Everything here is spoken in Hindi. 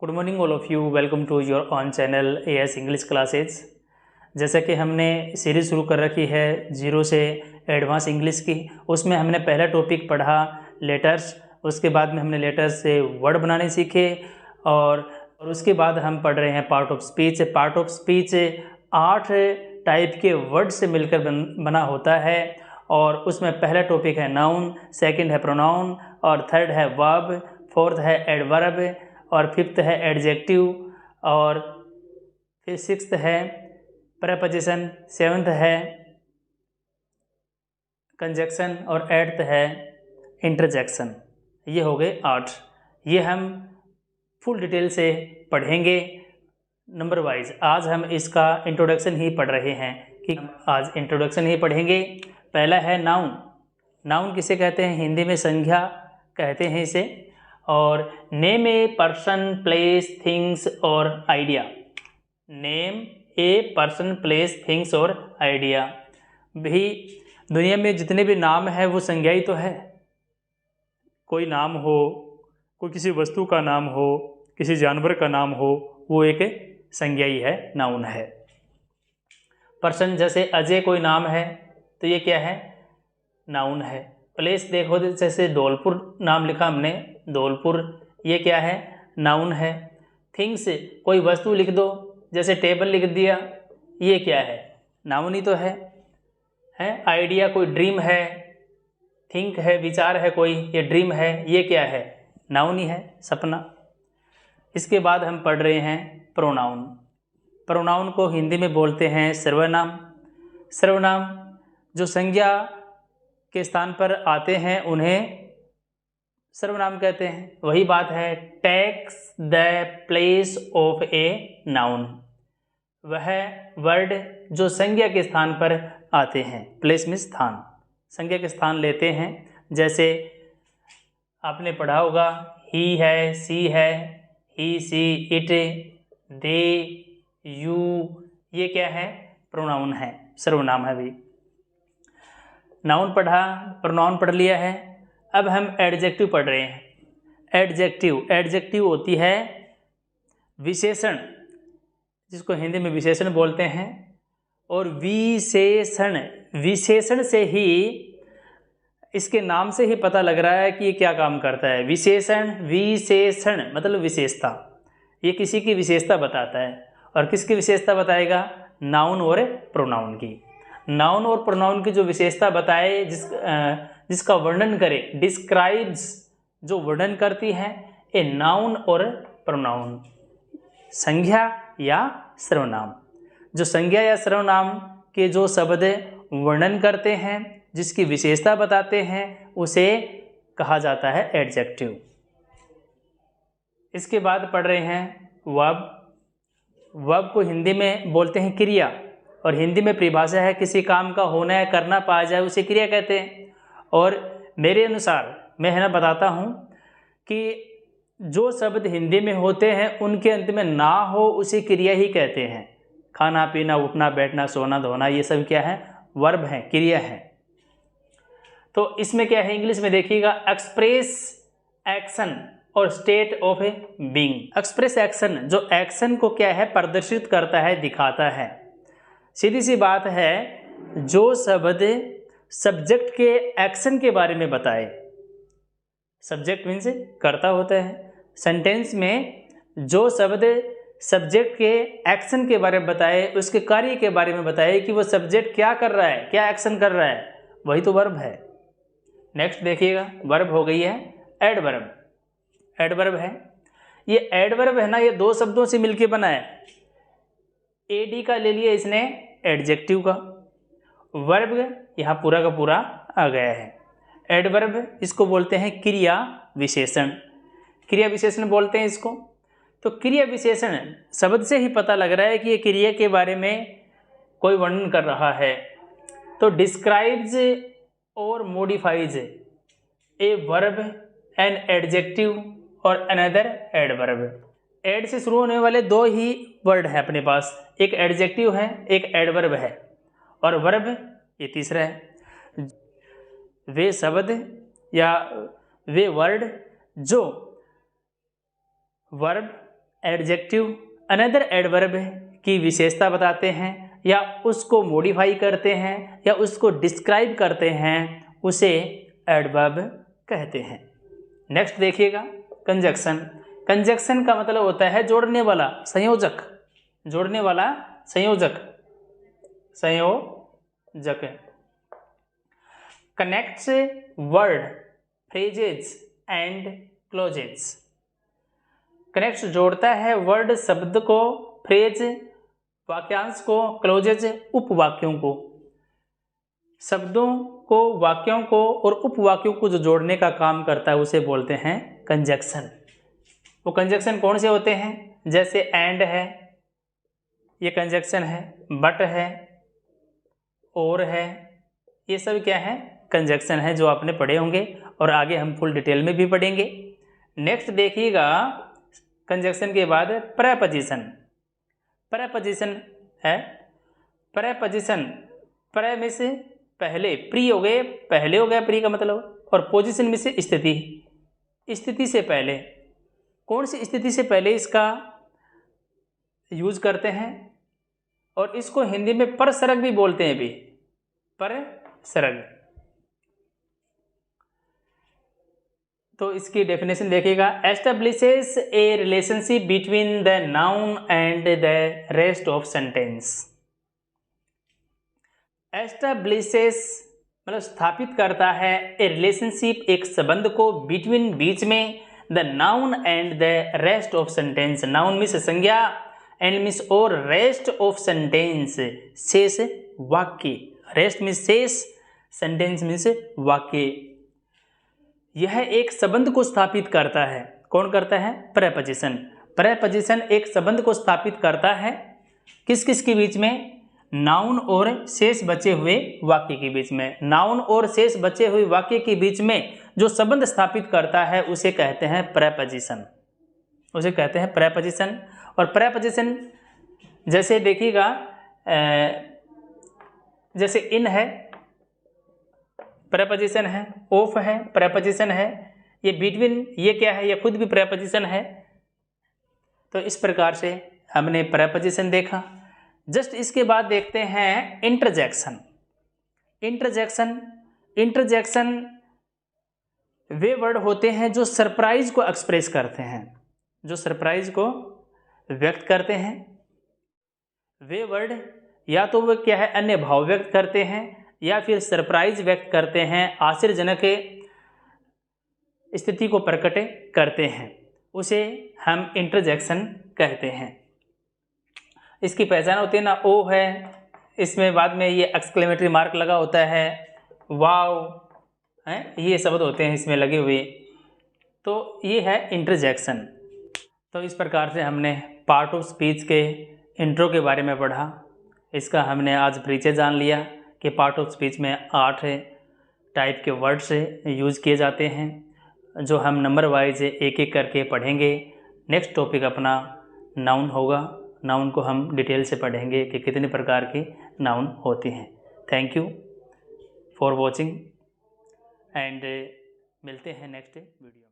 Good morning all of you, welcome to your own channel AS English classes. जैसा कि हमने सीरीज़ शुरू कर रखी है जीरो से एडवांस इंग्लिश की, उसमें हमने पहला टॉपिक पढ़ा लेटर्स। उसके बाद में हमने लेटर्स से वर्ड बनाने सीखे और उसके बाद हम पढ़ रहे हैं part of speech. Part of speech 8 type के वर्ड से मिलकर बना होता है और उसमें पहला टॉपिक है नाउन, सेकंड है प्रोनाउन और थर्ड है वर्ब, फोर्थ है एडवर्ब और फिफ्थ है एडजेक्टिव और फिर सिक्स्थ है प्रेपोजिशन, सेवन्थ है कंजक्शन और एट्थ है इंटरजेक्शन। ये हो गए 8। ये हम फुल डिटेल से पढ़ेंगे नंबर वाइज। आज हम इसका इंट्रोडक्शन ही पढ़ रहे हैं कि आज इंट्रोडक्शन ही पढ़ेंगे। पहला है नाउन। नाउन किसे कहते हैं? हिंदी में संज्ञा कहते हैं इसे। और name a person, place, things और idea. Name a person, place, things और आइडिया। भी दुनिया में जितने भी नाम है वो संज्ञा ही तो है। कोई नाम हो, कोई किसी वस्तु का नाम हो, किसी जानवर का नाम हो, वो एक संज्ञा ही है, नाउन है। पर्सन जैसे अजय कोई नाम है तो ये क्या है? नाउन है। प्लेस देखो, जैसे धौलपुर नाम लिखा हमने, धौलपुर, ये क्या है? नाउन है। थिंग्स कोई वस्तु लिख दो, जैसे टेबल लिख दिया, ये क्या है? नाउन ही तो है। आइडिया कोई ड्रीम है, थिंक है विचार है कोई, ये ड्रीम है, ये क्या है? नाउन ही है, सपना। इसके बाद हम पढ़ रहे हैं प्रोनाउन। प्रोनाउन को हिंदी में बोलते हैं सर्वनाम। सर्वनाम जो संज्ञा के स्थान पर आते हैं उन्हें सर्वनाम कहते हैं। वही बात है takes the place of a noun. वह वर्ड जो संज्ञा के स्थान पर आते हैं, प्लेस में स्थान, संज्ञा के स्थान लेते हैं। जैसे आपने पढ़ा होगा ही है, सी है, ही, सी, इट, दे, यू, ये क्या है? प्रोनाउन है, सर्वनाम है भी। नाउन पढ़ा, प्रोनाउन पढ़ लिया है। अब हम एडजेक्टिव पढ़ रहे हैं। एडजेक्टिव होती है विशेषण, जिसको हिंदी में विशेषण बोलते हैं। और विशेषण से ही, इसके नाम से ही पता लग रहा है कि ये क्या काम करता है। विशेषण मतलब विशेषता। ये किसी की विशेषता बताता है। और किसकी विशेषता बताएगा? नाउन और प्रोनाउन की। नाउन और प्रोनाउन की जो विशेषता बताए, जिसका वर्णन करे, डिस्क्राइब्स, जो वर्णन करती है, ए नाउन और प्रोनाउन, संज्ञा या सर्वनाम। जो संज्ञा या सर्वनाम के जो शब्द वर्णन करते हैं, जिसकी विशेषता बताते हैं, उसे कहा जाता है एडजेक्टिव। इसके बाद पढ़ रहे हैं वर्ब। वर्ब को हिंदी में बोलते हैं क्रिया। और हिंदी में परिभाषा है किसी काम का होना या करना पाया जाए उसे क्रिया कहते हैं। और मेरे अनुसार मैं बताता हूँ कि जो शब्द हिंदी में होते हैं उनके अंत में ना हो उसे क्रिया ही कहते हैं। खाना पीना, उठना बैठना, सोना धोना, ये सब क्या है? वर्ब है, क्रिया है। तो इसमें क्या है? इंग्लिश में देखिएगा एक्सप्रेस एक्शन और state of a being. Express action जो एक्शन को क्या है? प्रदर्शित करता है, दिखाता है। सीधी सी बात है, जो शब्द सब्जेक्ट के एक्शन के बारे में बताए, सब्जेक्ट मीन्स कर्ता होता है। सेंटेंस में जो शब्द सब्जेक्ट के एक्शन के बारे में बताए, उसके कार्य के बारे में बताए कि वो सब्जेक्ट क्या कर रहा है, क्या एक्शन कर रहा है, वही तो वर्ब है। नेक्स्ट देखिएगा, वर्ब हो गई है एडवर्ब। एडवर्ब है, ये एडवर्ब है ना, ये दो शब्दों से मिलके बना है। एडी का ले लिया इसने, एडजेक्टिव का। वर्ब यहाँ पूरा का पूरा आ गया है। एडवर्ब इसको बोलते हैं क्रिया विशेषण। क्रिया विशेषण बोलते हैं इसको। तो क्रिया विशेषण शब्द से ही पता लग रहा है कि ये क्रिया के बारे में कोई वर्णन कर रहा है। तो डिस्क्राइब्स और modifies a verb an adjective और अनदर एडवर्ब। एड से शुरू होने वाले दो ही वर्ड हैं अपने पास, एक एडजेक्टिव है, एक एडवर्ब है। और वर्ब ये तीसरा है। वे शब्द या वे वर्ड जो वर्ब एडजेक्टिव अनदर एडवर्ब की विशेषता बताते हैं या उसको मॉडिफाई करते हैं या उसको डिस्क्राइब करते हैं, उसे एडवर्ब कहते हैं। नेक्स्ट देखिएगा कंजक्शन। कंजक्शन का मतलब होता है जोड़ने वाला संयोजक, जोड़ने वाला संयोजक, संयोजक। Connects word, phrases and clauses. Connects जोड़ता है वर्ड शब्द को, फ्रेज वाक्यांश को, क्लोजेज उपवाक्यों को। शब्दों को, वाक्यों को और उपवाक्यों को जो जोड़ने का काम करता है उसे बोलते हैं कंजक्शन। वो कंजक्शन कौन से होते हैं? जैसे एंड है, ये कंजक्शन है, बट है, और है, ये सब क्या है? कंजक्शन है जो आपने पढ़े होंगे और आगे हम फुल डिटेल में भी पढ़ेंगे। नेक्स्ट देखिएगा कंजक्शन के बाद प्रेपोजिशन। प्रेपोजिशन है, प्रेपोजिशन, प्रे में से पहले, प्री हो गए, पहले हो गया प्री का मतलब, और पोजीशन में से स्थिति, स्थिति से पहले। कौन सी स्थिति से पहले इसका यूज करते हैं? और इसको हिंदी में परसरग भी बोलते हैं भी, परसरग। तो इसकी डेफिनेशन देखिएगा, establishes A relationship between the noun and the rest of sentence. Establishes मतलब स्थापित करता है, ए रिलेशनशिप एक संबंध को, बिटवीन बीच में, the noun and the rest of sentence. Noun means संज्ञा, एंड मीन्स और, रेस्ट ऑफ सेंटेंस शेष वाक्य, रेस्ट मीन्स शेष, सेंटेंस मीन्स वाक्य। यह एक संबंध को स्थापित करता है। कौन करता है? प्रेपोजिशन। प्रेपोजिशन एक संबंध को स्थापित करता है किस किस के बीच में? नाउन और शेष बचे हुए वाक्य के बीच में। नाउन और शेष बचे हुए वाक्य के बीच में जो संबंध स्थापित करता है उसे कहते हैं प्रेपोजिशन, उसे कहते हैं प्रेपोजिशन। और प्रेपोजिशन जैसे देखिएगा, जैसे इन है, प्रेपोजिशन है, ऑफ है, प्रेपोजिशन है, ये बिटवीन, ये क्या है? ये खुद भी प्रेपोजिशन है। तो इस प्रकार से हमने प्रेपोजिशन देखा। जस्ट इसके बाद देखते हैं इंटरजेक्शन। इंटरजेक्शन, इंटरजेक्शन वे वर्ड होते हैं जो सरप्राइज को एक्सप्रेस करते हैं, जो सरप्राइज को व्यक्त करते हैं। वे वर्ड या तो वो क्या है? अन्य भाव व्यक्त करते हैं या फिर सरप्राइज व्यक्त करते हैं, आश्चर्यजनक स्थिति को प्रकट करते हैं, उसे हम इंटरजेक्शन कहते हैं। इसकी पहचान होती है ना, ओ है, इसमें बाद में ये एक्सक्लेमेटरी मार्क लगा होता है, वाव है, ये शब्द होते हैं इसमें लगे हुए, तो ये है इंटरजेक्शन। तो इस प्रकार से हमने पार्ट ऑफ स्पीच के इंट्रो के बारे में पढ़ा। इसका हमने आज परिचय जान लिया कि पार्ट ऑफ स्पीच में 8 टाइप के वर्ड्स यूज़ किए जाते हैं, जो हम नंबर वाइज एक एक करके पढ़ेंगे। नेक्स्ट टॉपिक अपना नाउन होगा। नाउन को हम डिटेल से पढ़ेंगे कि कितने प्रकार के नाउन होते हैं। Thank you for watching and मिलते हैं नेक्स्ट वीडियो।